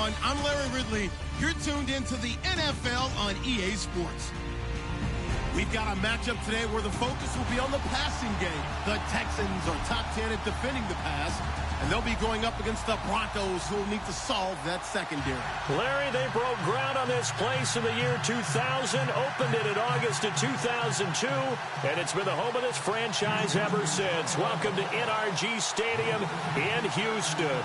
everyone. I'm Larry Ridley. You're tuned into the NFL on EA Sports. We've got a matchup today where the focus will be on the passing game. The Texans are top 10 at defending the pass, and they'll be going up against the Broncos, who will need to solve that secondary. Larry, they broke ground on this place in the year 2000, opened it in August of 2002, and it's been the home of this franchise ever since. Welcome to NRG Stadium in Houston.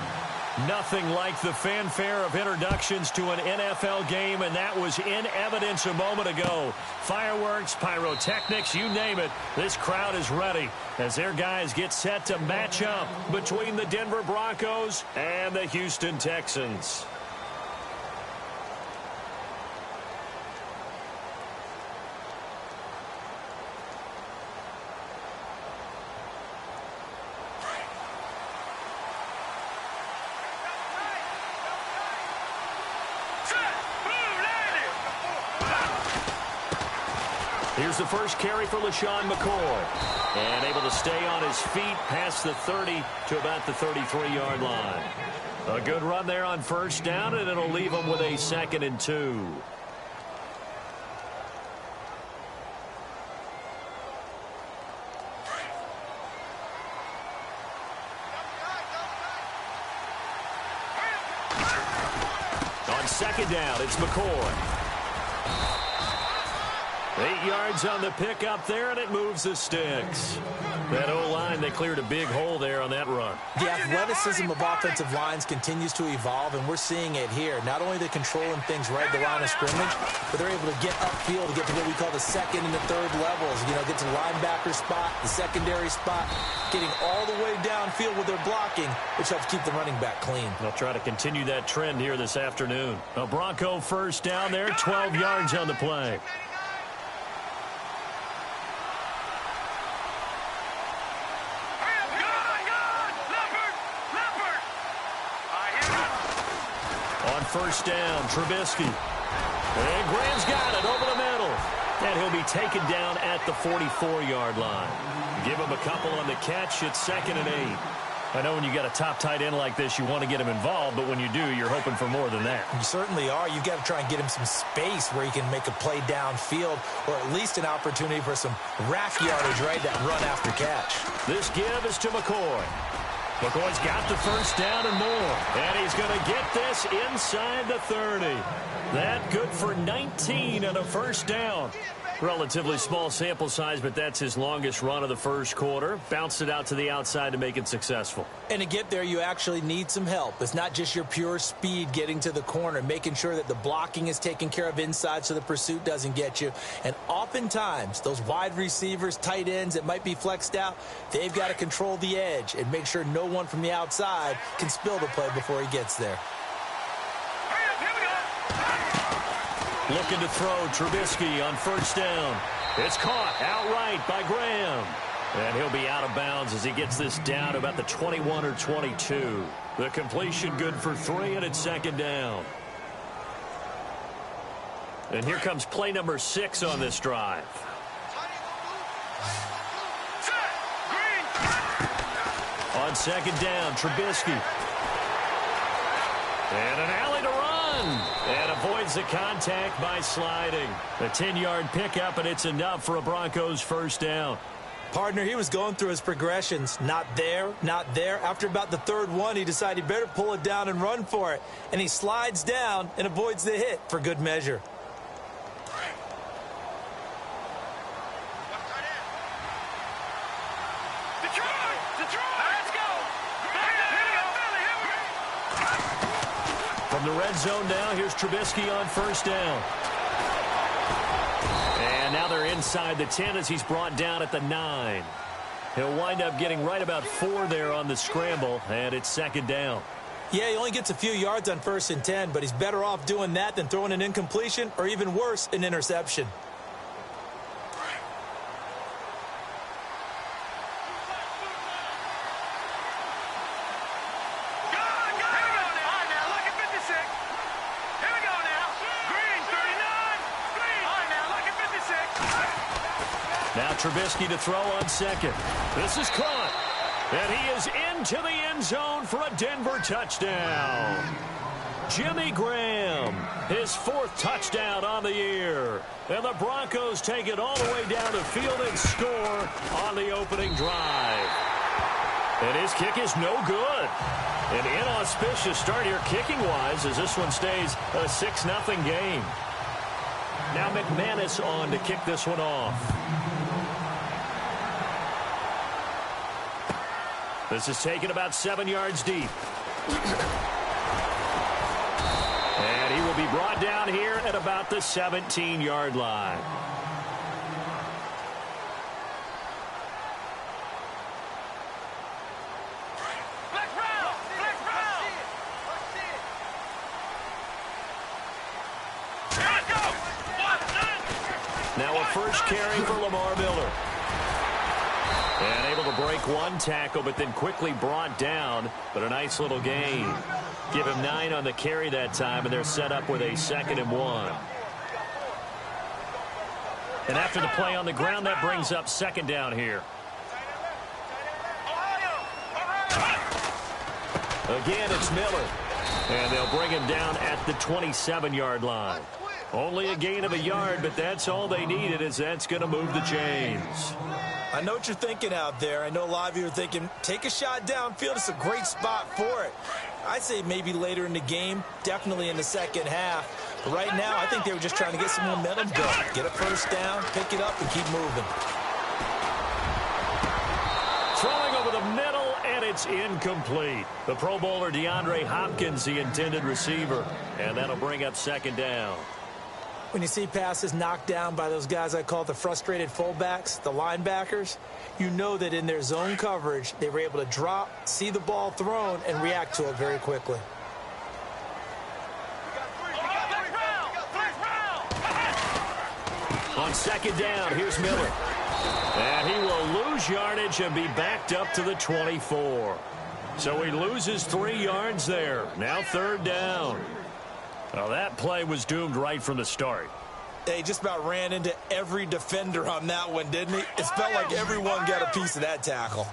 Nothing like the fanfare of introductions to an NFL game, and that was in evidence a moment ago. Fireworks, pyrotechnics, you name it. This crowd is ready as their guys get set to match up between the Denver Broncos and the Houston Texans. Here's the first carry for LaShawn McCoy. And able to stay on his feet past the 30 to about the 33-yard line. A good run there on first down, and it'll leave him with a 2nd and 2. On 2nd down, it's McCoy. 8 yards on the pickup there, and it moves the sticks. That O-line, they cleared a big hole there on that run. The athleticism of offensive lines continues to evolve, and we're seeing it here. Not only they're controlling things right at the line of scrimmage, but they're able to get upfield to get to what we call the second and the third levels. You know, get to the linebacker spot, the secondary spot, getting all the way downfield with their blocking, which helps keep the running back clean. They'll try to continue that trend here this afternoon. A Bronco first down there, 12 yards on the play. First down, Trubisky. And Graham's got it over the middle. And he'll be taken down at the 44-yard line. Give him a couple on the catch. It's 2nd and 8. I know when you got a top tight end like this, you want to get him involved, but when you do, you're hoping for more than that. You certainly are. You've got to try and get him some space where he can make a play downfield, or at least an opportunity for some rack yardage, right? That run after catch. This give is to McCoy. McCoy's got the first down and more. And he's going to get this inside the 30. That good for 19 and a first down. Relatively small sample size, but that's his longest run of the first quarter. Bounced it out to the outside to make it successful. And to get there, you actually need some help. It's not just your pure speed getting to the corner, making sure that the blocking is taken care of inside so the pursuit doesn't get you. And oftentimes, those wide receivers, tight ends that might be flexed out, they've got to control the edge and make sure no one from the outside can spill the play before he gets there. Looking to throw, Trubisky on first down. It's caught outright by Graham. And he'll be out of bounds as he gets this down to about the 21 or 22. The completion good for 3, and it's 2nd down. And here comes play number 6 on this drive. On 2nd down, Trubisky. And an alley to run. And avoids the contact by sliding. A 10-yard pickup, and it's enough for a Broncos first down. Partner, he was going through his progressions. Not there, not there. After about the 3rd one, he decided he better pull it down and run for it. And he slides down and avoids the hit for good measure. From the red zone now, here's Trubisky on first down. And now they're inside the 10 as he's brought down at the 9. He'll wind up getting right about 4 there on the scramble, and it's 2nd down. Yeah, he only gets a few yards on 1st and 10, but he's better off doing that than throwing an incompletion or even worse, an interception. Now Trubisky to throw on 2nd. This is caught. And he is into the end zone for a Denver touchdown. Jimmy Graham, his 4th touchdown on the year. And the Broncos take it all the way down the field and score on the opening drive. And his kick is no good. An inauspicious start here kicking-wise as this one stays a 6-0 game. Now McManus on to kick this one off. This is taken about 7 yards deep. And he will be brought down here at about the 17-yard line. Now a first carry for Lamar Miller. And able to break one tackle, but then quickly brought down. But a nice little gain. Give him 9 on the carry that time, and they're set up with a 2nd and 1. And after the play on the ground, that brings up 2nd down here. Again, it's Miller. And they'll bring him down at the 27-yard line. Only a gain of a yard, but that's all they needed, as that's going to move the chains. I know what you're thinking out there. I know a lot of you are thinking, take a shot downfield. It's a great spot for it. I'd say maybe later in the game, definitely in the second half. But right now, I think they were just trying to get some momentum built. Get a first down, pick it up, and keep moving. Throwing over the middle, and it's incomplete. The Pro Bowler DeAndre Hopkins, the intended receiver. And that'll bring up 2nd down. When you see passes knocked down by those guys I call the frustrated fullbacks, the linebackers, you know that in their zone coverage, they were able to drop, see the ball thrown, and react to it very quickly. On 2nd down, here's Miller. And he will lose yardage and be backed up to the 24. So he loses 3 yards there. Now 3rd down. Well, that play was doomed right from the start. They just about ran into every defender on that one, didn't he? It felt like everyone got a piece of that tackle.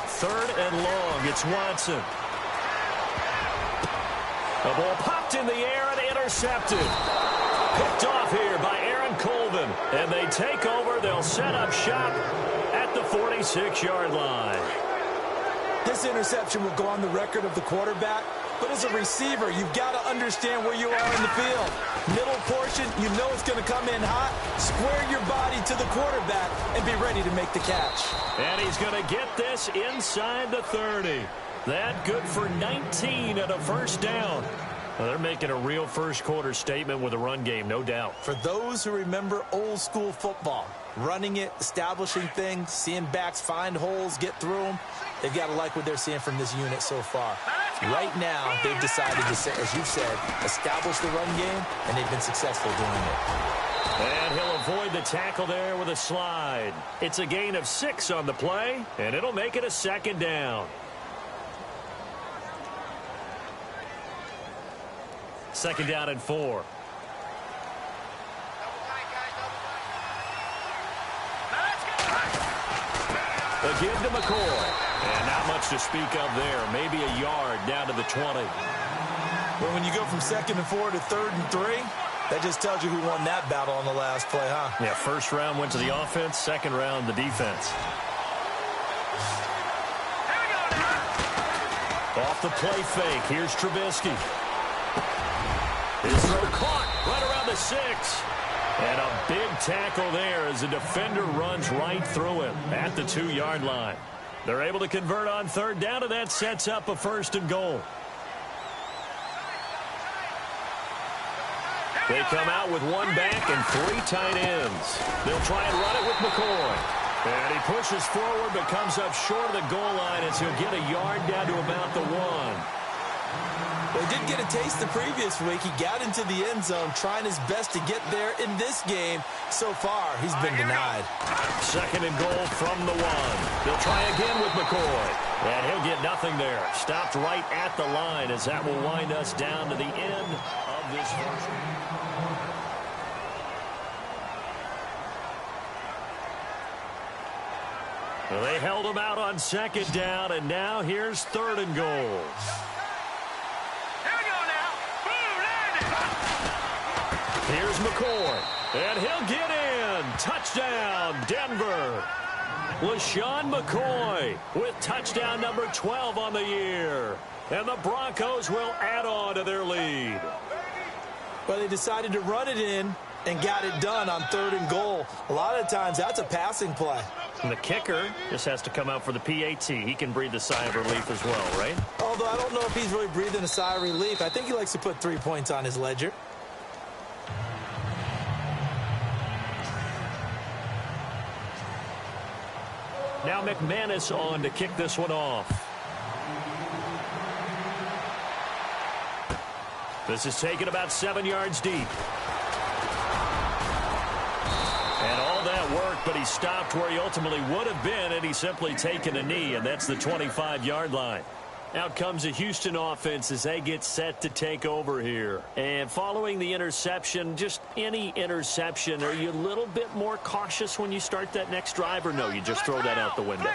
Third and long, it's Watson. The ball popped in the air and intercepted. Picked off here by Aaron Colvin. And they take over. They'll set up shop at the 46-yard line. This interception will go on the record of the quarterback. But as a receiver, you've got to understand where you are in the field. Middle portion, you know it's going to come in hot. Square your body to the quarterback and be ready to make the catch. And he's going to get this inside the 30. That good for 19 and a first down. Well, they're making a real first-quarter statement with a run game, no doubt. For those who remember old-school football, running it, establishing things, seeing backs find holes, get through them, they've got to like what they're seeing from this unit so far. Right now, they've decided to, as you've said, establish the run game, and they've been successful doing it. And he'll avoid the tackle there with a slide. It's a gain of 6 on the play, and it'll make it a 2nd down. 2nd down and 4. Again to McCoy. And not much to speak of there. Maybe a yard down to the 20. Well, when you go from 2nd and 4 to 3rd and 3, that just tells you who won that battle on the last play, huh? Yeah, first round went to the offense, 2nd round the defense. Off the play fake, here's Trubisky. His throw caught right around the 6. And a big tackle there as the defender runs right through him at the 2-yard line. They're able to convert on 3rd down, and that sets up a 1st and goal. They come out with 1 back and 3 tight ends. They'll try and run it with McCoy. And he pushes forward but comes up short of the goal line as he'll get a yard down to about the 1. Well, he did get a taste the previous week. He got into the end zone trying his best to get there in this game. So far, he's been denied. 2nd and goal from the 1. They'll try again with McCoy. And he'll get nothing there. Stopped right at the line as that will wind us down to the end of this first. Well, they held him out on 2nd down, and now here's 3rd and goal. Here's McCoy, and he'll get in. Touchdown, Denver. LaShawn McCoy with touchdown number 12 on the year. And the Broncos will add on to their lead. Well, they decided to run it in and got it done on 3rd and goal. A lot of times, that's a passing play. And the kicker just has to come out for the PAT. He can breathe a sigh of relief as well, right? Although I don't know if he's really breathing a sigh of relief. I think he likes to put 3 points on his ledger. Now McManus on to kick this one off. This is taken about 7 yards deep. And all that work, but he stopped where he ultimately would have been had he simply taken a knee, and that's the 25-yard line. Out comes the Houston offense as they get set to take over here. And following the interception, just any interception, are you a little bit more cautious when you start that next drive, or no, you just throw that out the window?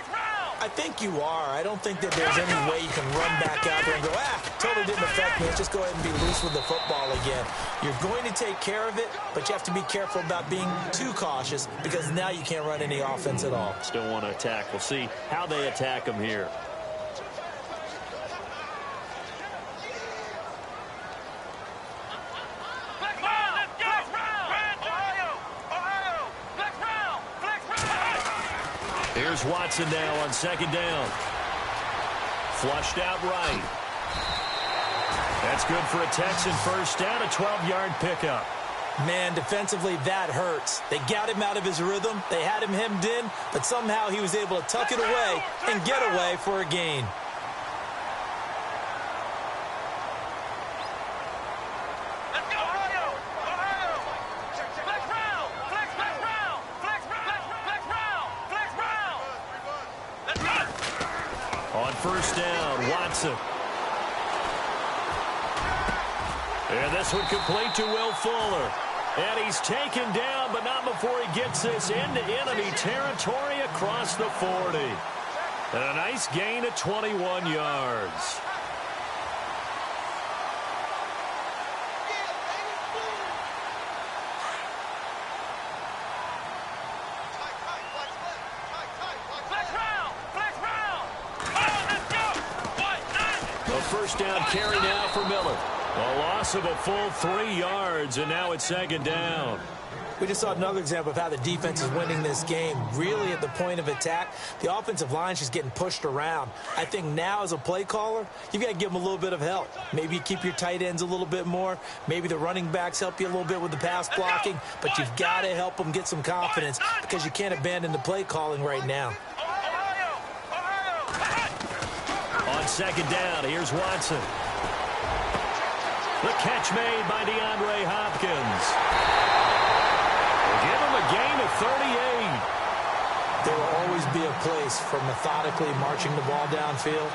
I think you are. I don't think that there's any way you can run back out there and go, totally didn't affect me. Let's just go ahead and be loose with the football again. You're going to take care of it, but you have to be careful about being too cautious because now you can't run any offense at all. Still want to attack. We'll see how they attack him here. Here's Watson now on 2nd down. Flushed out right. That's good for a Texan first down, a 12-yard pickup. Man, defensively, that hurts. They got him out of his rhythm. They had him hemmed in, but somehow he was able to tuck it away and get away for a gain. On 1st down, Watson. And this one complete to Will Fuller. And he's taken down, but not before he gets this into enemy territory across the 40. And a nice gain of 21 yards. First down carry now for Miller. A loss of a full 3 yards, and now it's 2nd down. We just saw another example of how the defense is winning this game. Really at the point of attack, the offensive line is just getting pushed around. I think now as a play caller, you've got to give them a little bit of help. Maybe you keep your tight ends a little bit more. Maybe the running backs help you a little bit with the pass blocking. But you've got to help them get some confidence because you can't abandon the play calling right now. On 2nd down, here's Watson. The catch made by DeAndre Hopkins. Give him a gain of 38. There will always be a place for methodically marching the ball downfield.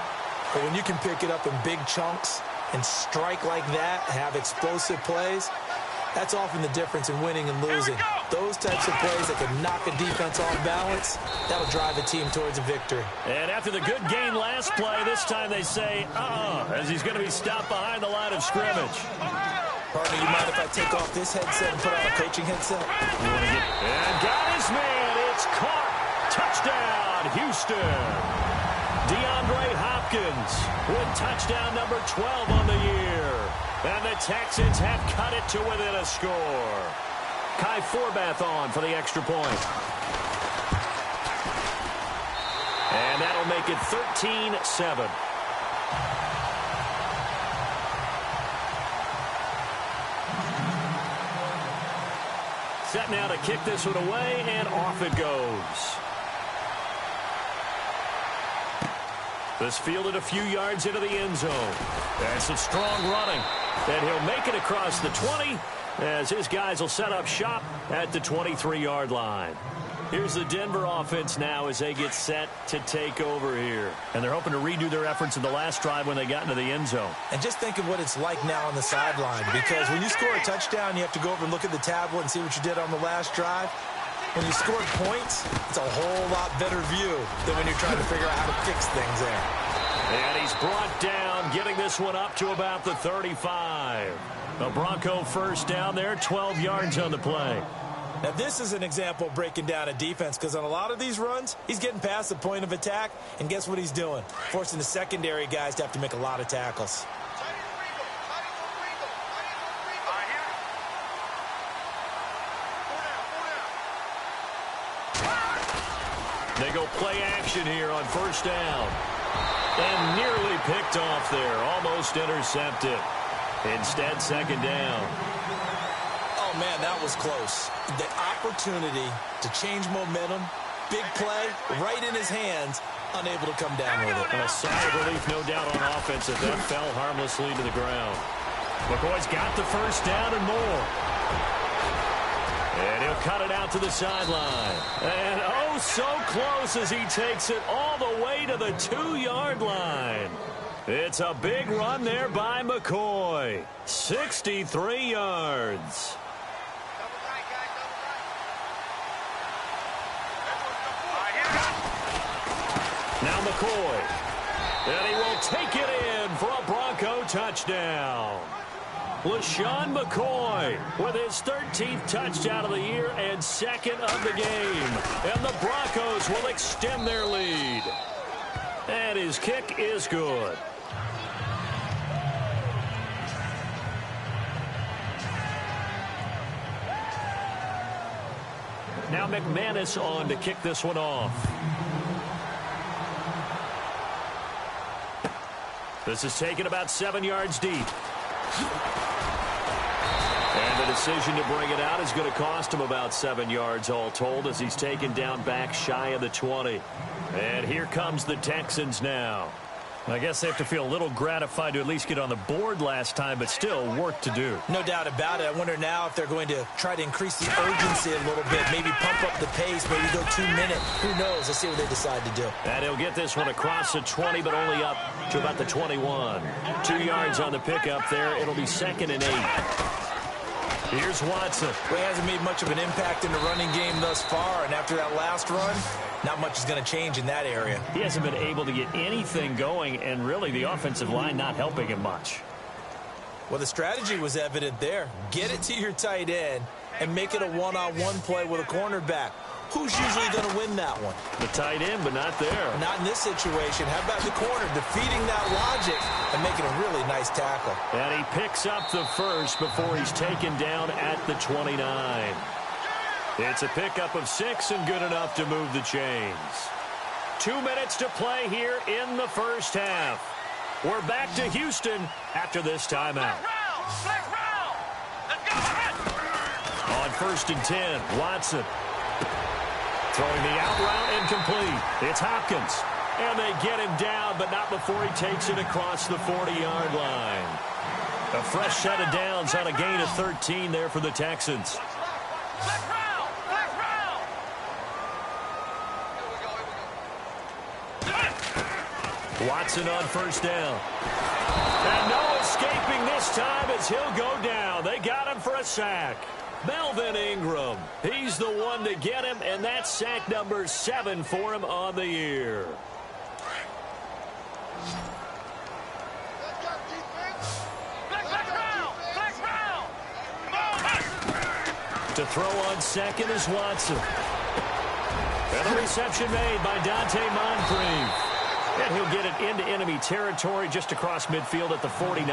But when you can pick it up in big chunks and strike like that, have explosive plays, that's often the difference in winning and losing. Those types of plays that can knock a defense off balance, that'll drive a team towards a victory. And after the good gain last play, this time they say, as he's going to be stopped behind the line of scrimmage. Partner, you mind if I take off this headset and put on a coaching headset? And got his man. It's caught. Touchdown, Houston. DeAndre Hopkins with touchdown number 12 on the year. And the Texans have cut it to within a score. Kai Forbath on for the extra point. And that'll make it 13-7. Set now to kick this one away, and off it goes. This fielded a few yards into the end zone. That's some strong running. And he'll make it across the 20 as his guys will set up shop at the 23-yard line. Here's the Denver offense now as they get set to take over here. And they're hoping to redo their efforts in the last drive when they got into the end zone. And just think of what it's like now on the sideline, because when you score a touchdown, you have to go over and look at the tablet and see what you did on the last drive. When you score points, it's a whole lot better view than when you're trying to figure out how to fix things there. And he's brought down, getting this one up to about the 35. A Bronco first down there, 12 yards on the play. Now, this is an example of breaking down a defense, because on a lot of these runs, he's getting past the point of attack, and guess what he's doing? Forcing the secondary guys to have to make a lot of tackles. They go play action here on first down. And nearly picked off there, almost intercepted. Instead, second down. Oh, man, that was close. The opportunity to change momentum, big play, right in his hands, unable to come down with it. And a sigh of relief, no doubt, on offense if that fell harmlessly to the ground. McCoy's got the first down and more. And he'll cut it out to the sideline. And oh, so close as he takes it all the way to the 2-yard line. It's a big run there by McCoy. 63 yards. Now McCoy. And he will take it in for a Bronco touchdown. LaShawn McCoy with his 13th touchdown of the year and second of the game. And the Broncos will extend their lead. And his kick is good. Now McManus on to kick this one off. This is taken about 7 yards deep. And the decision to bring it out is going to cost him about 7 yards all told as he's taken down back shy of the 20. And here comes the Texans now. I guess they have to feel a little gratified to at least get on the board last time, but still work to do. No doubt about it. I wonder now if they're going to try to increase the urgency a little bit, maybe pump up the pace, maybe go 2 minute. Who knows? Let's see what they decide to do. And he'll get this one across the 20, but only up to about the 21. 2 yards on the pickup there. It'll be 2nd and 8. Here's Watson. Well, he hasn't made much of an impact in the running game thus far, and after that last run, not much is going to change in that area. He hasn't been able to get anything going, and really the offensive line not helping him much. Well, the strategy was evident there. Get it to your tight end and make it a one-on-one play with a cornerback. Who's usually going to win that one? The tight end, but not there. Not in this situation. How about the corner defeating that logic and making a really nice tackle? And he picks up the first before he's taken down at the 29. It's a pickup of 6 and good enough to move the chains. 2 minutes to play here in the first half. We're back to Houston after this timeout. On 1st and 10, Watson. Throwing the out route incomplete. It's Hopkins. And they get him down, but not before he takes it across the 40-yard line. A fresh set of downs on a gain of 13 there for the Texans. Watson on first down. And no escaping this time as he'll go down. They got him for a sack. Melvin Ingram, he's the one to get him, and that's sack number 7 for him on the year. To throw on second is Watson. And the reception made by Dante Moncrief. And he'll get it into enemy territory just across midfield at the 49.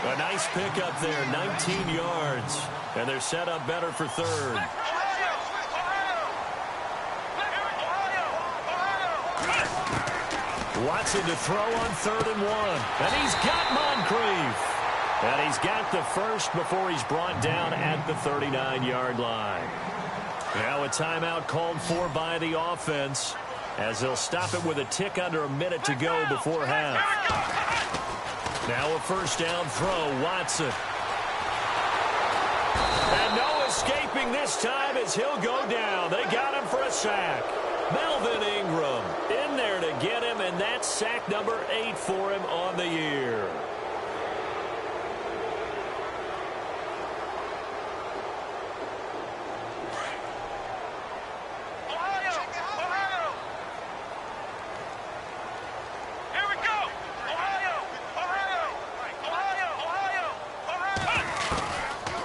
A nice pickup there, 19 yards. And they're set up better for third. Watson to throw on 3rd and 1. And he's got Moncrief. And he's got the first before he's brought down at the 39-yard line. Now a timeout called for by the offense. as they'll stop it with a tick under a minute to go before half. Now a first down throw, Watson. And no escaping this time as he'll go down. They got him for a sack. Melvin Ingram in there to get him, and that's sack number 8 for him on the year.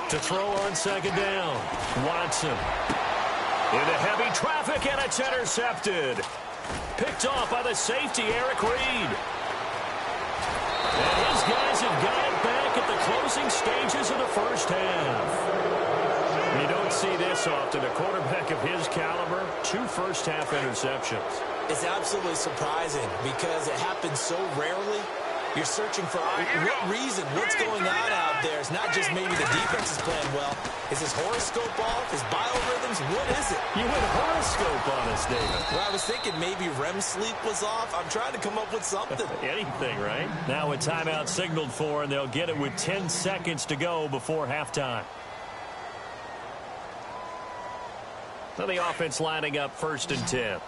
To throw on second down, Watson into heavy traffic, and it's intercepted. Picked off by the safety, Eric Reed. And his guys have got it back at the closing stages of the first half. You don't see this often. A quarterback of his caliber, 2 first-half interceptions. It's absolutely surprising because it happens so rarely. You're searching for what reason, what's going on out there. It's not just maybe the defense is playing well. Is his horoscope off? His biorhythms? What is it? You went horoscope on us, David. Well, I was thinking maybe REM sleep was off. I'm trying to come up with something. Anything, right? Now a timeout signaled for, and they'll get it with 10 seconds to go before halftime. So the offense lining up 1st and 10.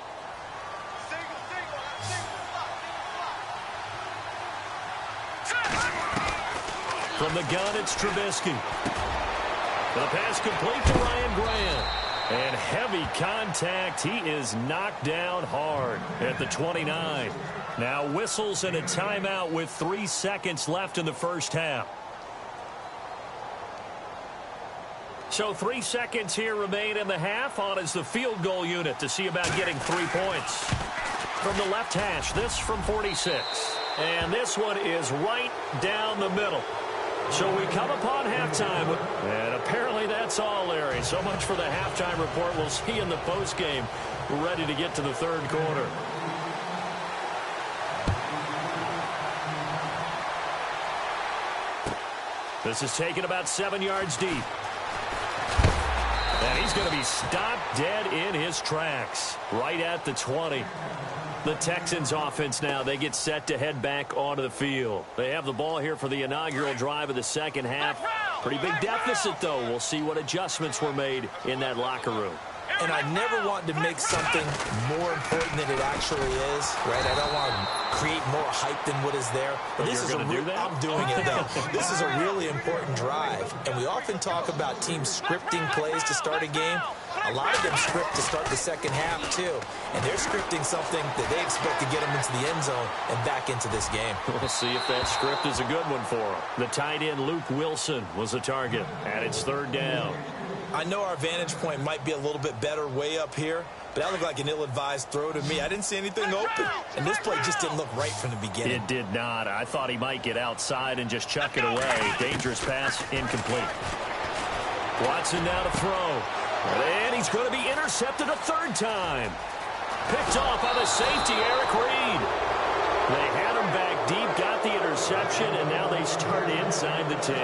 From the gun, it's Trubisky. The pass complete to Ryan Graham. And heavy contact. He is knocked down hard at the 29. Now whistles and a timeout with 3 seconds left in the first half. So 3 seconds here remain in the half. On is the field goal unit to see about getting 3 points. From the left hash, this from 46. And this one is right down the middle. So we come upon halftime, and apparently that's all, Larry. So much for the halftime report. We'll see you in the postgame. We're ready to get to the 3rd quarter. This is taken about 7 yards deep. And he's going to be stopped dead in his tracks, right at the 20. The Texans offense now, they get set to head back onto the field. They have the ball here for the inaugural drive of the second half. Pretty big deficit, though. We'll see what adjustments were made in that locker room. And I never want to make something more important than it actually is, right? I don't want to create more hype than what is there. But this is do that? I'm doing it, though. This is a really important drive. And we often talk about teams scripting plays to start a game. A lot of them script to start the second half, too. And they're scripting something that they expect to get them into the end zone and back into this game. We'll see if that script is a good one for them. The tight end, Luke Wilson, was the target. And it's 3rd down. I know our vantage point might be a little bit better way up here, but that looked like an ill-advised throw to me. I didn't see anything open, and this play just didn't look right from the beginning. It did not. I thought he might get outside and just chuck it away. Dangerous pass, incomplete. Watson now to throw. And he's going to be intercepted a 3rd time. Picked off by the safety, Eric Reed. They had him back deep, got the interception, and now they start inside the 10.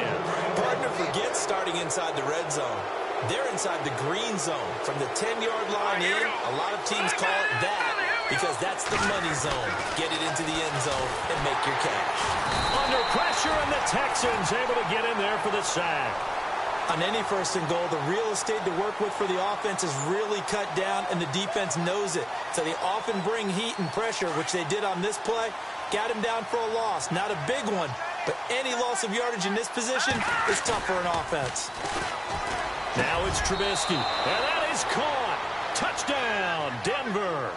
Partner forgets starting inside the red zone. They're inside the green zone. From the 10-yard line in, a lot of teams call it that because that's the money zone. Get it into the end zone and make your cash. Under pressure, and the Texans able to get in there for the sack. On any 1st and goal, the real estate to work with for the offense is really cut down, and the defense knows it. So they often bring heat and pressure, which they did on this play. Got him down for a loss. Not a big one, but any loss of yardage in this position is tough for an offense. Now it's Trubisky, and that is caught. Touchdown, Denver.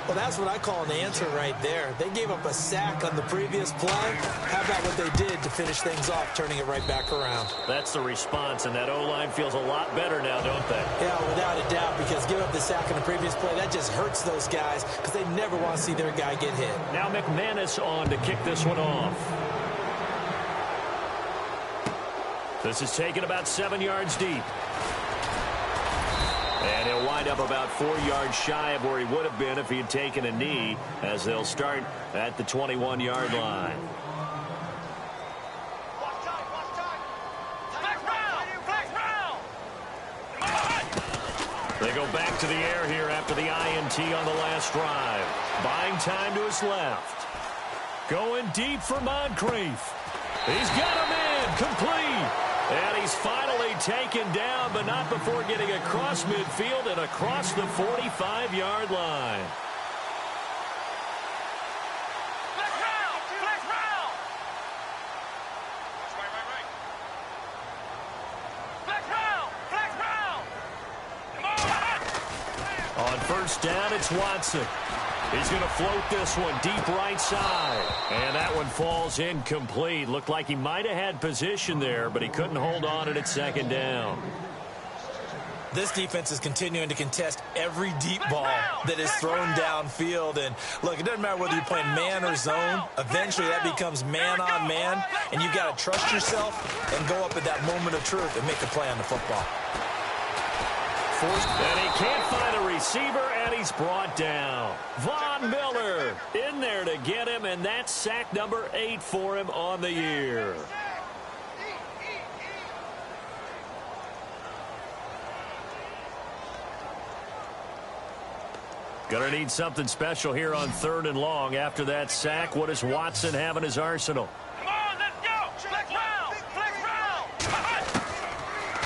Well, that's what I call an answer right there. They gave up a sack on the previous play. How about what they did to finish things off, turning it right back around? That's the response, and that O-line feels a lot better now, don't they? Yeah, without a doubt, because giving up the sack on the previous play, that just hurts those guys because they never want to see their guy get hit. Now McManus on to kick this one off. This is taken about 7 yards deep. And he'll wind up about 4 yards shy of where he would have been if he had taken a knee, as they'll start at the 21-yard line. They go back to the air here after the INT on the last drive. Buying time to his left. Going deep for Moncrief. He's got him in. Complete. And he's finally taken down, but not before getting across midfield and across the 45-yard line. On first down, it's Watson. He's going to float this one deep right side. And that one falls incomplete. Looked like he might have had position there, but he couldn't hold on at second down. This defense is continuing to contest every deep ball that is thrown downfield. And, look, it doesn't matter whether you're playing man or zone. Eventually, that becomes man on man. And you've got to trust yourself and go up at that moment of truth and make a play on the football. And he can't find a receiver, and he's brought down. Von Miller in there to get him, and that's sack number 8 for him on the year. Gonna need something special here on 3rd and long. After that sack, what does Watson have in his arsenal? Come on, let's go! Flex round! Flex round!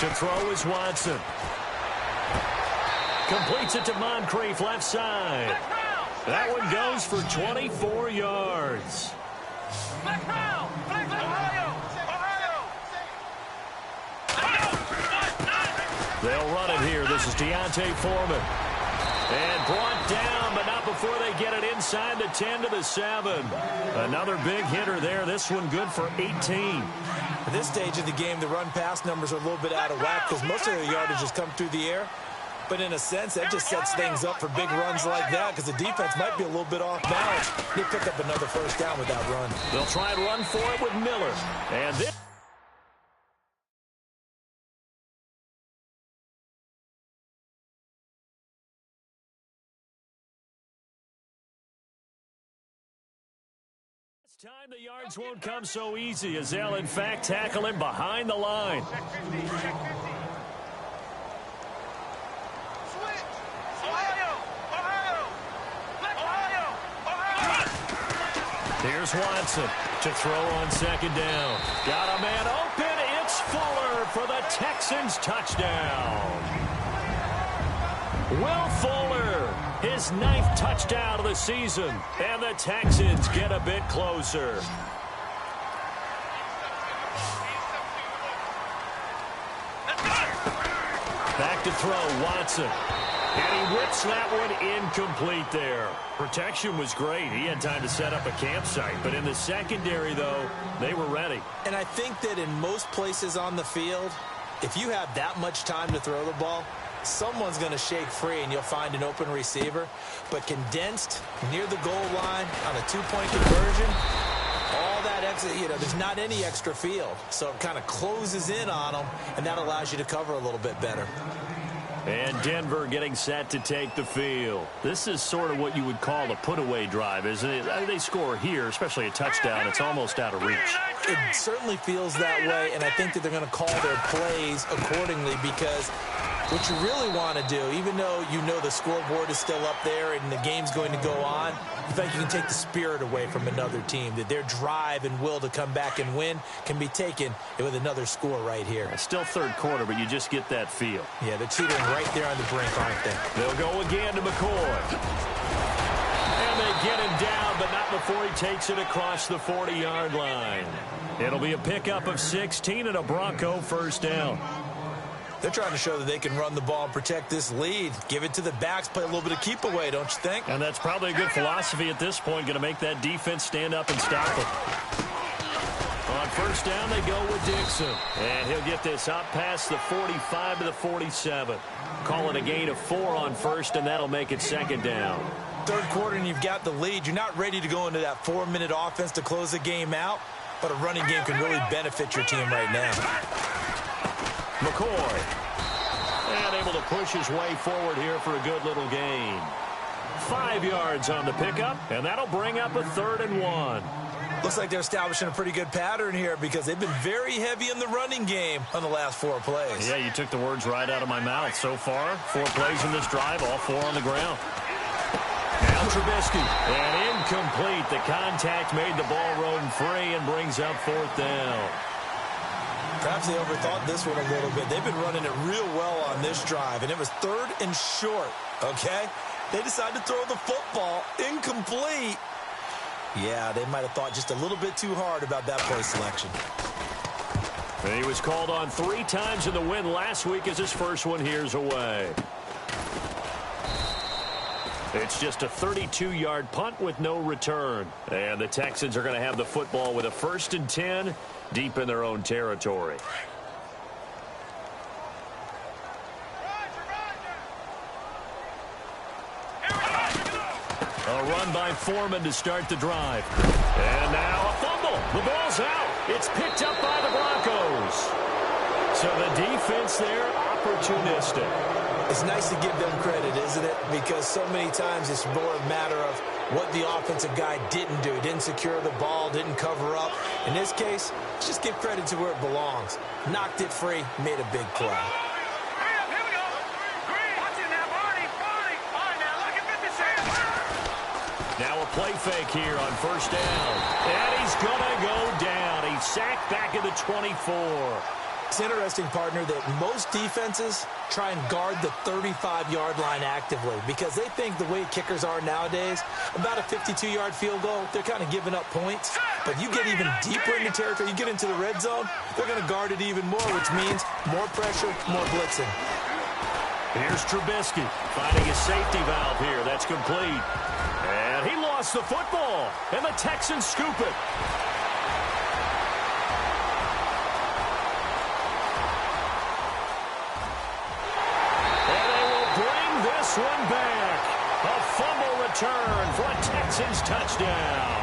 To throw is Watson. Completes it to Moncrief, left side. That one goes for 24 yards. They'll run it here. This is Deontay Foreman. And brought down, but not before they get it inside the 10 to the 7. Another big hitter there. This one good for 18. At this stage of the game, the run-pass numbers are a little bit out of whack because most of their yardage has come through the air. But in a sense, that just sets things up for big runs like that because the defense might be a little bit off balance. They pick up another first down with that run. They'll try and run for it with Miller. And this time the yards won't come so easy as they'll in fact tackle him behind the line. Here's Watson to throw on second down. Got a man open. It's Fuller for the Texans touchdown. Will Fuller, his 9th touchdown of the season. And the Texans get a bit closer. Back to throw, Watson. And he whips that one incomplete there. Protection was great. He had time to set up a campsite. But in the secondary, though, they were ready. And I think that in most places on the field, if you have that much time to throw the ball, someone's going to shake free and you'll find an open receiver. But condensed near the goal line on a 2-point conversion, all that extra, there's not any extra field. So it kind of closes in on them, and that allows you to cover a little bit better. And Denver getting set to take the field. This is sort of what you would call a put-away drive, isn't it? They score here, especially a touchdown. It's almost out of reach. It certainly feels that way, and I think that they're going to call their plays accordingly because what you really want to do, even though you know the scoreboard is still up there and the game's going to go on, you think you can take the spirit away from another team, that their drive and will to come back and win can be taken with another score right here. It's still third quarter, but you just get that feel. Yeah, they're teetering right there on the brink, aren't they? They'll go again to McCoy. And they get him down, but not before he takes it across the 40-yard line. It'll be a pickup of 16 and a Bronco first down. They're trying to show that they can run the ball and protect this lead. Give it to the backs, play a little bit of keep away, don't you think? And that's probably a good philosophy at this point, going to make that defense stand up and stop it. On first down, they go with Dixon. And he'll get this up past the 45 to the 47. Call it a gain of 4 on first, and that'll make it second down. Third quarter, and you've got the lead. You're not ready to go into that 4-minute offense to close the game out, but a running game can really benefit your team right now. McCoy. And able to push his way forward here for a good little gain. 5 yards on the pickup, and that'll bring up a 3rd and 1. Looks like they're establishing a pretty good pattern here because they've been very heavy in the running game on the last 4 plays. Yeah, you took the words right out of my mouth. So far, 4 plays in this drive, all 4 on the ground. Now Trubisky, and incomplete. The contact made the ball run free and brings up 4th down. Perhaps they overthought this one a little bit. They've been running it real well on this drive, and it was 3rd and short, okay? They decided to throw the football incomplete. Yeah, they might have thought just a little bit too hard about that play selection. He was called on 3 times in the win last week as his first one here's away. It's just a 32-yard punt with no return. And the Texans are going to have the football with a 1st and 10 deep in their own territory. A run by Foreman to start the drive. And now a fumble. The ball's out. It's picked up by the Broncos. So the defense there, opportunistic. It's nice to give them credit, isn't it? Because so many times it's more a matter of what the offensive guy didn't do. Didn't secure the ball, didn't cover up. In this case, let's just give credit to where it belongs. Knocked it free, made a big play. Now a play fake here on 1st down. And he's going to go down. He's sacked back at the 24. It's interesting, partner, that most defenses try and guard the 35-yard line actively because they think the way kickers are nowadays, about a 52-yard field goal, they're kind of giving up points. But you get even deeper into territory, you get into the red zone, they're going to guard it even more, which means more pressure, more blitzing. Here's Trubisky finding his safety valve here. That's complete. And he lost the football, and the Texans scoop it. One back. A fumble return for a Texans touchdown.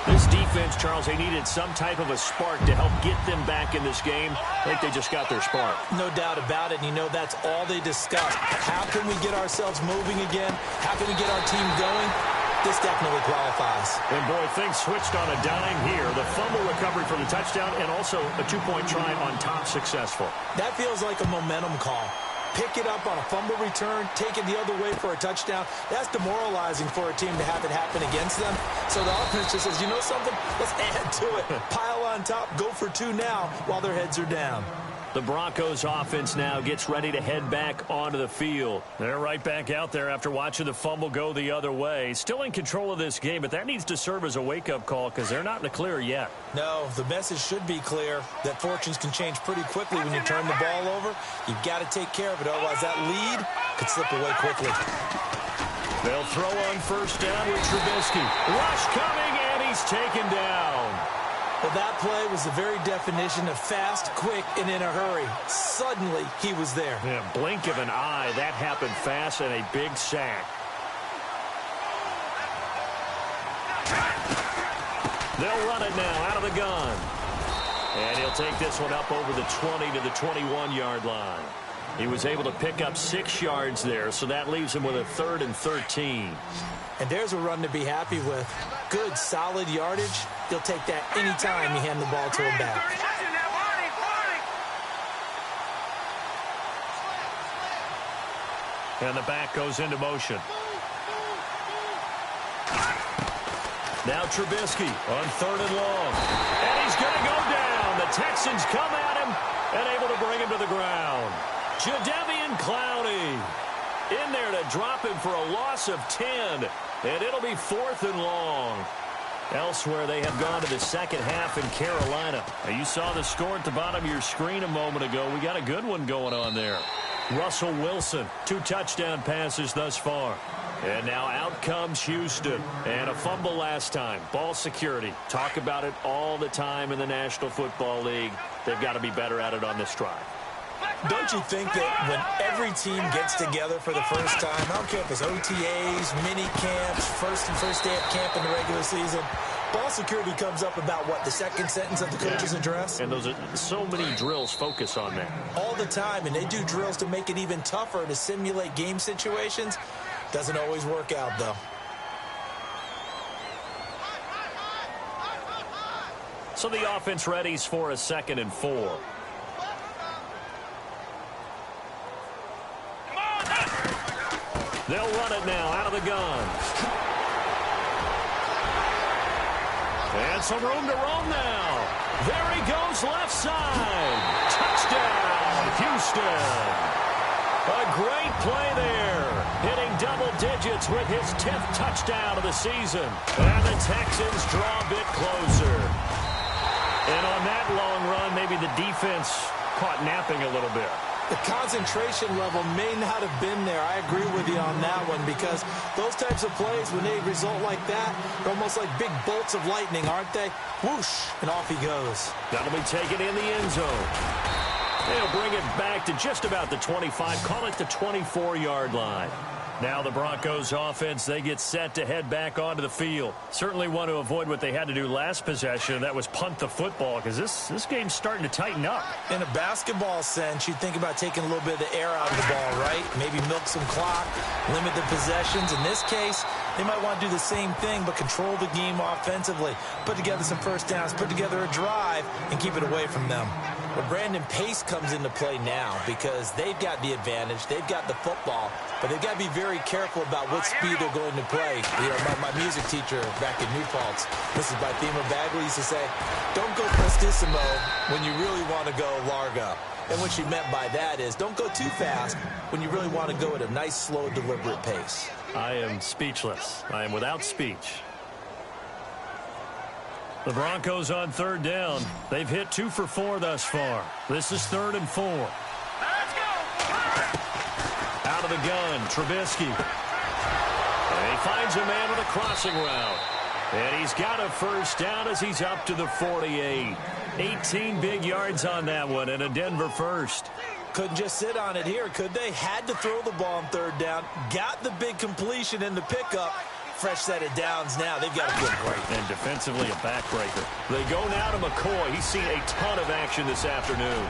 This defense, Charles, they needed some type of a spark to help get them back in this game. I think they just got their spark. No doubt about it. And you know, that's all they discussed. How can we get ourselves moving again? How can we get our team going? This definitely qualifies. And, boy, things switched on a dime here. The fumble recovery for the touchdown and also a 2-point try on top successful. That feels like a momentum call. Pick it up on a fumble return, take it the other way for a touchdown. That's demoralizing for a team to have it happen against them. So the offense just says, you know something? Let's add to it. Pile on top, go for 2 now while their heads are down. The Broncos offense now gets ready to head back onto the field. They're right back out there after watching the fumble go the other way. Still in control of this game, but that needs to serve as a wake-up call because they're not in the clear yet. No, the message should be clear that fortunes can change pretty quickly when you turn the ball over. You've got to take care of it, otherwise that lead could slip away quickly. They'll throw on 1st down with Trubisky. Rush coming, and he's taken down. Well, that play was the very definition of fast, quick, and in a hurry. Suddenly, he was there. Yeah, blink of an eye. That happened fast and a big sack. They'll run it now out of the gun. And he'll take this one up over the 20 to the 21-yard line. He was able to pick up 6 yards there, so that leaves him with a 3rd and 13. And there's a run to be happy with. Good, solid yardage. He'll take that anytime you hand the ball to him back. And the back goes into motion. Now Trubisky on 3rd and long. And he's going to go down. The Texans come at him and able to bring him to the ground. Jadeveon Clowney in there to drop him for a loss of 10. And it'll be 4th and long. Elsewhere, they have gone to the second half in Carolina. Now, you saw the score at the bottom of your screen a moment ago. We got a good one going on there. Russell Wilson, 2 touchdown passes thus far. And now out comes Houston. And a fumble last time. Ball security. Talk about it all the time in the National Football League. They've got to be better at it on this drive. Don't you think that when every team gets together for the first time, I don't care if it's OTAs, mini camps, first day of camp in the regular season, ball security comes up about, what, the second sentence of the coach's address? And those are so many drills focus on that. All the time, and they do drills to make it even tougher to simulate game situations. Doesn't always work out, though. So the offense readies for a 2nd and 4. They'll run it now out of the gun. And some room to roam now. There he goes left side. Touchdown, Houston. A great play there. Hitting double digits with his 10th touchdown of the season. And the Texans draw a bit closer. And on that long run, maybe the defense caught napping a little bit. The concentration level may not have been there. I agree with you on that one, because those types of plays, when they result like that, they're almost like big bolts of lightning, aren't they? Whoosh, and off he goes. That'll be taken in the end zone. They'll bring it back to just about the 25, call it the 24-yard line. Now the Broncos offense, they get set to head back onto the field. Certainly want to avoid what they had to do last possession, and that was punt the football, because this game's starting to tighten up. In a basketball sense, you'd think about taking a little bit of the air out of the ball, right? Maybe milk some clock, limit the possessions. In this case, they might want to do the same thing, but control the game offensively. Put together some first downs, put together a drive, and keep it away from them. But Brandon Pace comes into play now because they've got the advantage. They've got the football, but they've got to be very careful about what speed they're going to play. You know, my music teacher back in New Paltz, Mrs. Bythema Bagley, used to say, don't go prestissimo when you really want to go largo. And what she meant by that is don't go too fast when you really want to go at a nice, slow, deliberate pace. I am speechless. I am without speech. The Broncos on 3rd down. They've hit 2 for 4 thus far. This is 3rd and 4. Let's go. Out of the gun, Trubisky. And he finds a man with a crossing route. And he's got a first down as he's up to the 48. 18 big yards on that one, and a Denver first. Couldn't just sit on it here, could they? Had to throw the ball on 3rd down. Got the big completion in the pickup. Fresh set of downs now. They've got to feel great. And defensively, a backbreaker. They go now to McCoy. He's seen a ton of action this afternoon.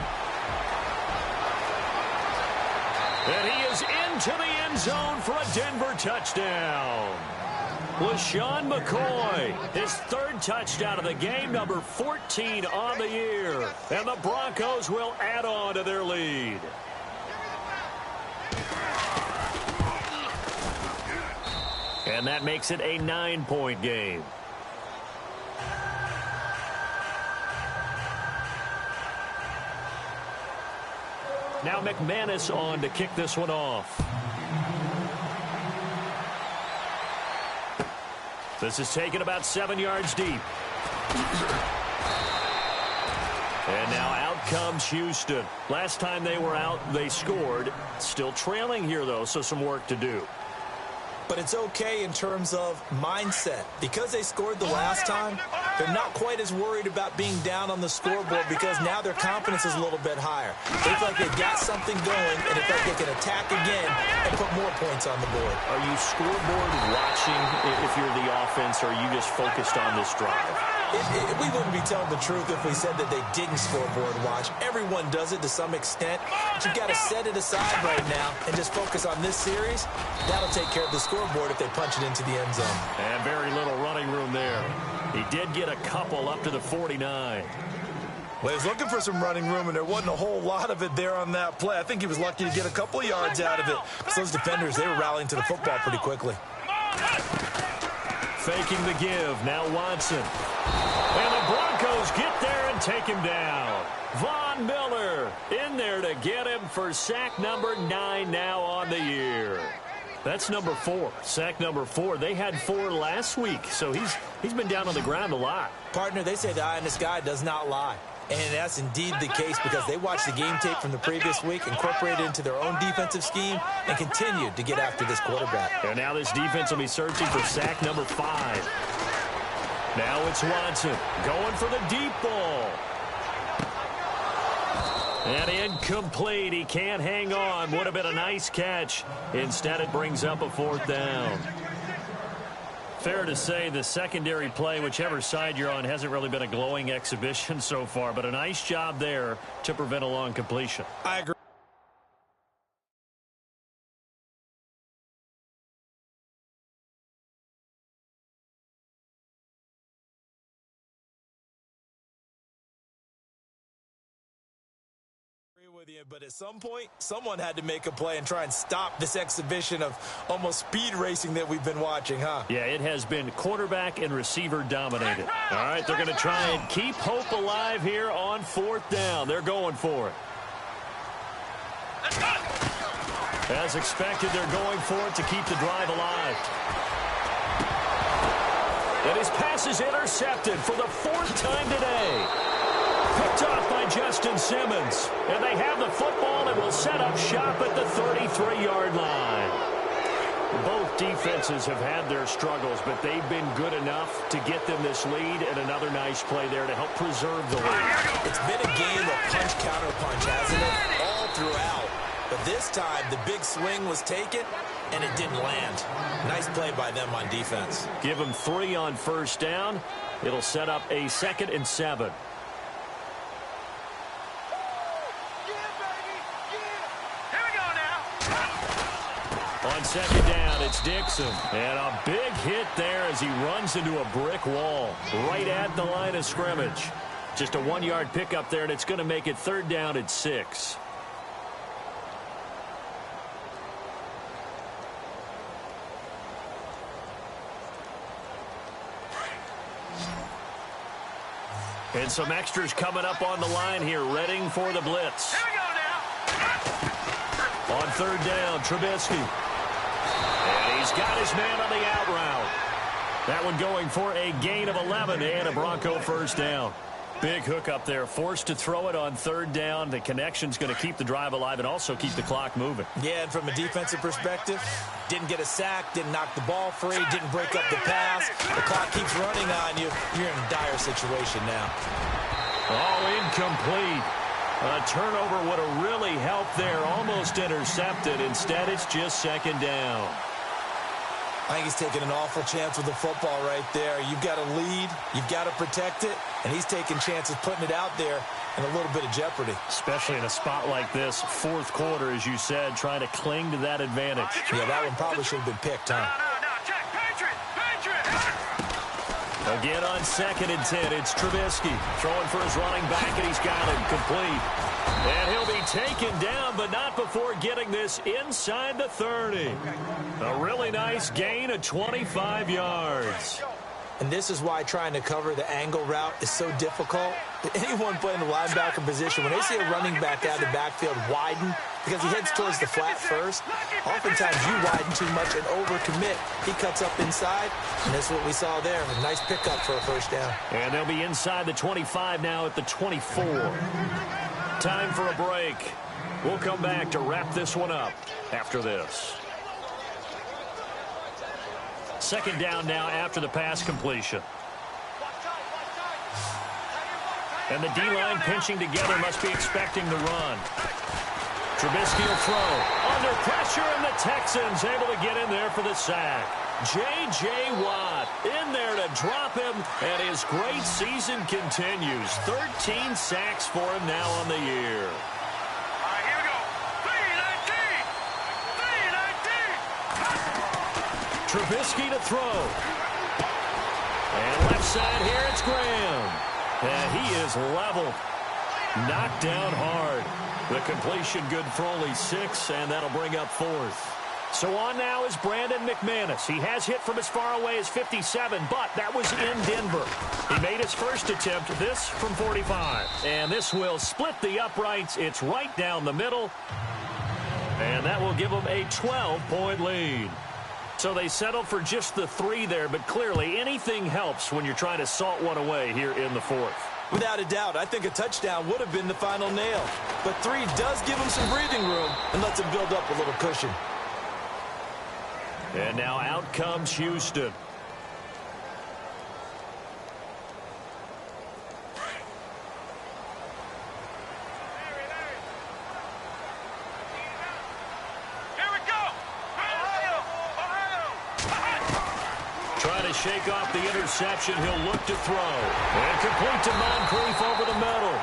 And he is into the end zone for a Denver touchdown. LaShawn McCoy, his 3rd touchdown of the game, number 14 on the year. And the Broncos will add on to their lead. And that makes it a 9-point game. Now McManus on to kick this one off. This is taken about 7 yards deep. And now out comes Houston. Last time they were out, they scored. Still trailing here, though, so some work to do. But it's okay in terms of mindset. Because they scored the last time, they're not quite as worried about being down on the scoreboard because now their confidence is a little bit higher. They feel like they've got something going, and they feel like they can attack again and put more points on the board. Are you scoreboard watching if you're the offense, or are you just focused on this drive? We wouldn't be telling the truth if we said that they didn't scoreboard watch. Everyone does it to some extent, but you've got to set it aside right now and just focus on this series. That'll take care of the scoreboard if they punch it into the end zone. And very little running room there. He did get a couple up to the 49. Well, he was looking for some running room, and there wasn't a whole lot of it there on that play. I think he was lucky to get a couple of yards out of it. Because those defenders, they were rallying to the football pretty quickly. Faking the give. Now Watson. And the Broncos get there and take him down. Von Miller in there to get him for sack number 9 now on the year. That's number 4. Sack number 4. They had 4 last week, so he's been down on the ground a lot. Partner, they say the eye in the sky does not lie. And that's indeed the case because they watched the game tape from the previous week, incorporated it into their own defensive scheme, and continued to get after this quarterback. And now this defense will be searching for sack number 5. Now it's Watson going for the deep ball. And incomplete. He can't hang on. Would have been a nice catch. Instead, it brings up a 4th down. Fair to say the secondary play, whichever side you're on, hasn't really been a glowing exhibition so far, but a nice job there to prevent a long completion. I agree. with you, but at some point, someone had to make a play and try and stop this exhibition of almost speed racing that we've been watching, huh? Yeah, it has been quarterback and receiver dominated. All right, they're going to try and keep hope alive here on 4th down. They're going for it. As expected, they're going for it to keep the drive alive. And his pass is intercepted for the 4th time today. Picked off by Justin Simmons. And they have the football and will set up shop at the 33-yard line. Both defenses have had their struggles, but they've been good enough to get them this lead, and another nice play there to help preserve the lead. It's been a game of punch-counter-punch, hasn't it? All throughout. But this time, the big swing was taken, and it didn't land. Nice play by them on defense. Give them 3 on 1st down. It'll set up a 2nd and 7. On 2nd down, it's Dixon. And a big hit there as he runs into a brick wall right at the line of scrimmage. Just a 1-yard pickup there, and it's going to make it 3rd down at 6. And some extras coming up on the line here, readying for the blitz. Here we go now. On 3rd down, Trubisky. And he's got his man on the out route. That one going for a gain of 11 and a Bronco 1st down. Big hook up there, forced to throw it on 3rd down. The connection's going to keep the drive alive and also keep the clock moving. Yeah, and from a defensive perspective, didn't get a sack, didn't knock the ball free, didn't break up the pass. The clock keeps running on you. You're in a dire situation now. Oh, incomplete. A turnover would have really helped there. Almost intercepted. Instead, it's just 2nd down. I think he's taking an awful chance with the football right there. You've got to lead. You've got to protect it. And he's taking chances putting it out there in a little bit of jeopardy. Especially in a spot like this, 4th quarter, as you said, trying to cling to that advantage. Yeah, that one probably should have been picked, huh? No, check. Patriot. Again on 2nd and 10, it's Trubisky throwing for his running back, and he's got him complete. And he'll be taken down, but not before getting this inside the 30. A really nice gain of 25 yards. And this is why trying to cover the angle route is so difficult. Anyone playing the linebacker position, when they see a running back out of the backfield widen, because he heads towards the flat first, oftentimes you widen too much and overcommit. He cuts up inside, and that's what we saw there. A nice pickup for a 1st down. And they'll be inside the 25 now at the 24. Time for a break. We'll come back to wrap this one up after this. 2nd down now after the pass completion. And the D-line pinching together must be expecting the run. Trubisky will throw. Under pressure, and the Texans able to get in there for the sack. J.J. Watt in there to drop him, and his great season continues. 13 sacks for him now on the year. All right, here we go. 3-19. Trubisky to throw. And left side here, it's Graham. And he is leveled. Knocked down hard. The completion good for only 6, and that'll bring up 4th. So on now is Brandon McManus. He has hit from as far away as 57, but that was in Denver. He made his first attempt, this from 45. And this will split the uprights. It's right down the middle. And that will give them a 12-point lead. So they settled for just the 3 there, but clearly anything helps when you're trying to salt one away here in the 4th. Without a doubt, I think a touchdown would have been the final nail. But 3 does give him some breathing room and lets him build up a little cushion. And now out comes Houston. Here we go. Ohio. Trying to shake off the interception. He'll look to throw. And complete to Moncrief over the middle.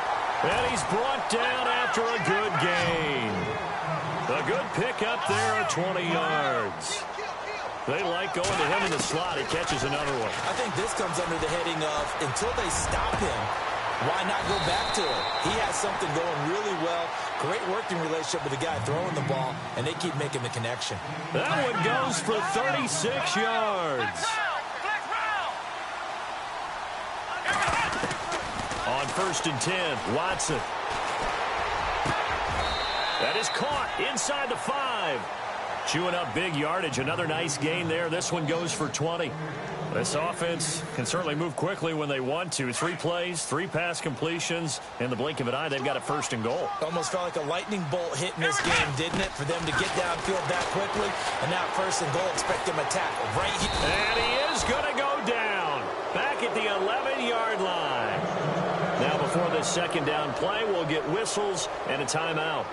And he's brought down after a good gain. A good pickup there at 20 yards. They like going to him in the slot. He catches another one. I think this comes under the heading of until they stop him, Why not go back to it? He has something going really well. Great working relationship with the guy throwing the ball, and they keep making the connection. That one goes for 36 yards. On 1st and 10, Watson. That is caught inside the 5. Chewing up big yardage. Another nice gain there. This one goes for 20. This offense can certainly move quickly when they want to. 3 plays, 3 pass completions. In the blink of an eye, they've got a 1st and goal. Almost felt like a lightning bolt hit in this game, didn't it? For them to get downfield that quickly. And now 1st and goal, expect them to tackle right here. And he is going to go down. Back at the 11-yard line. Now before this 2nd down play, we'll get whistles and a timeout,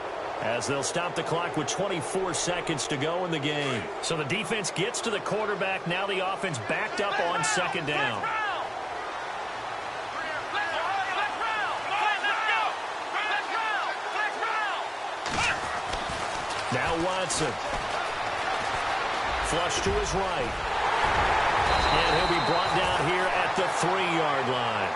as they'll stop the clock with 24 seconds to go in the game. So the defense gets to the quarterback. Now the offense backed up on 2nd down. Now Watson. Flush to his right. And he'll be brought down here at the 3-yard line.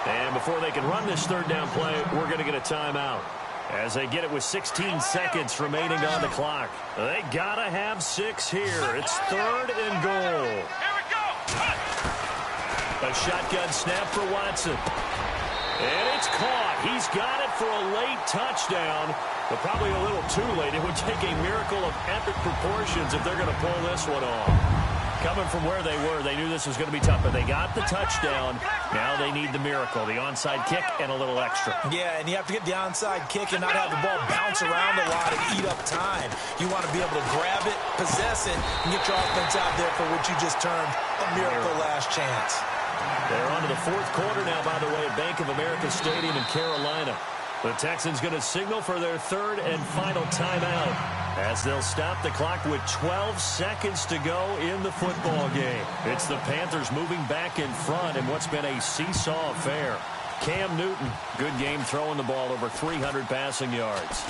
And before they can run this 3rd down play, we're going to get a timeout, as they get it with 16 seconds remaining on the clock. They gotta have 6 here. It's 3rd and goal. A shotgun snap for Watson. And it's caught. He's got it for a late touchdown, but probably a little too late. It would take a miracle of epic proportions if they're going to pull this one off. Coming from where they were, they knew this was going to be tough, but they got the touchdown. Now they need the miracle, the onside kick and a little extra. Yeah, and you have to get the onside kick and not have the ball bounce around a lot and eat up time. You want to be able to grab it, possess it, and get your offense out there for what you just termed a miracle last chance. They're on to the 4th quarter now, by the way, at Bank of America Stadium in Carolina. The Texans going to signal for their 3rd and final timeout, as they'll stop the clock with 12 seconds to go in the football game. It's the Panthers moving back in front in what's been a seesaw affair. Cam Newton, good game throwing the ball, over 300 passing yards.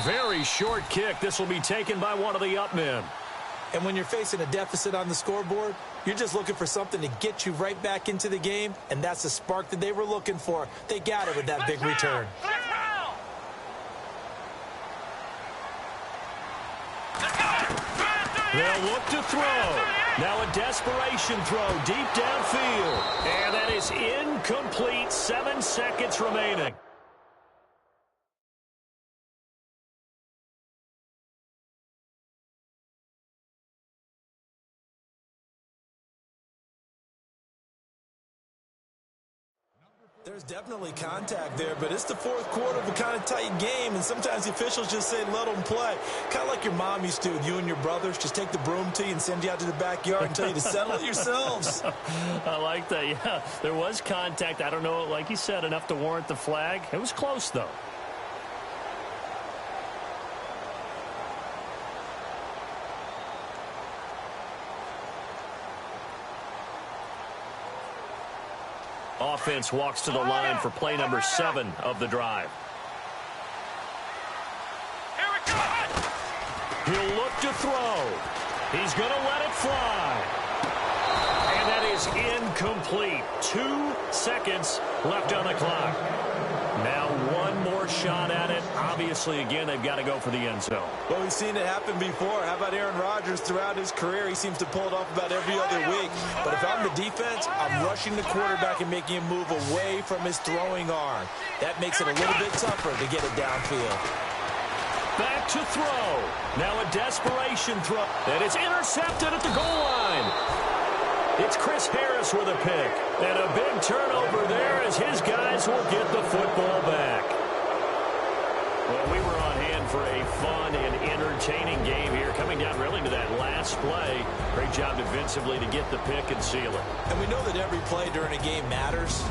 Very short kick. This will be taken by one of the up men. And when you're facing a deficit on the scoreboard, you're just looking for something to get you right back into the game, and that's the spark that they were looking for. They got it with that big return. They'll look to throw. Now a desperation throw deep downfield. And that is incomplete. 7 seconds remaining. There's definitely contact there, but it's the 4th quarter of a kind of tight game, and sometimes the officials just say, let them play. Kind of like your mom used to with you and your brothers. Just take the broom to you and send you out to the backyard and tell you to settle it yourselves. I like that, yeah. There was contact. I don't know, like you said, enough to warrant the flag. It was close, though. Offense walks to the line for play number 7 of the drive. He'll look to throw. He's going to let it fly. And that is incomplete. 2 seconds left on the clock. Now one more shot at it. Obviously, again, they've got to go for the end zone. Well, we've seen it happen before. How about Aaron Rodgers throughout his career? He seems to pull it off about every other week. But if I'm the defense, I'm rushing the quarterback and making him move away from his throwing arm. That makes it a little bit tougher to get it downfield. Back to throw. Now a desperation throw. And it's intercepted at the goal line. It's Chris Harris with a pick. And a big turnover there as his guys will get the football back. Well, we were on hand for a fun and entertaining game here, coming down really to that last play. Great job defensively to get the pick and seal it. And we know that every play during a game matters.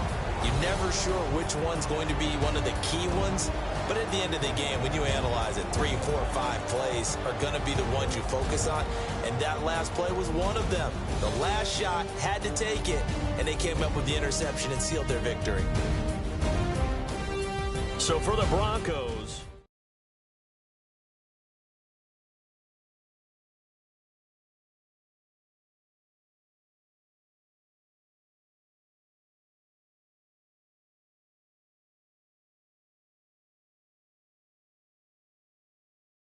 You're never sure which one's going to be one of the key ones. But at the end of the game, when you analyze it, 3, 4, 5 plays are going to be the ones you focus on. And that last play was one of them. The last shot had to take it, and they came up with the interception and sealed their victory. So for the Broncos,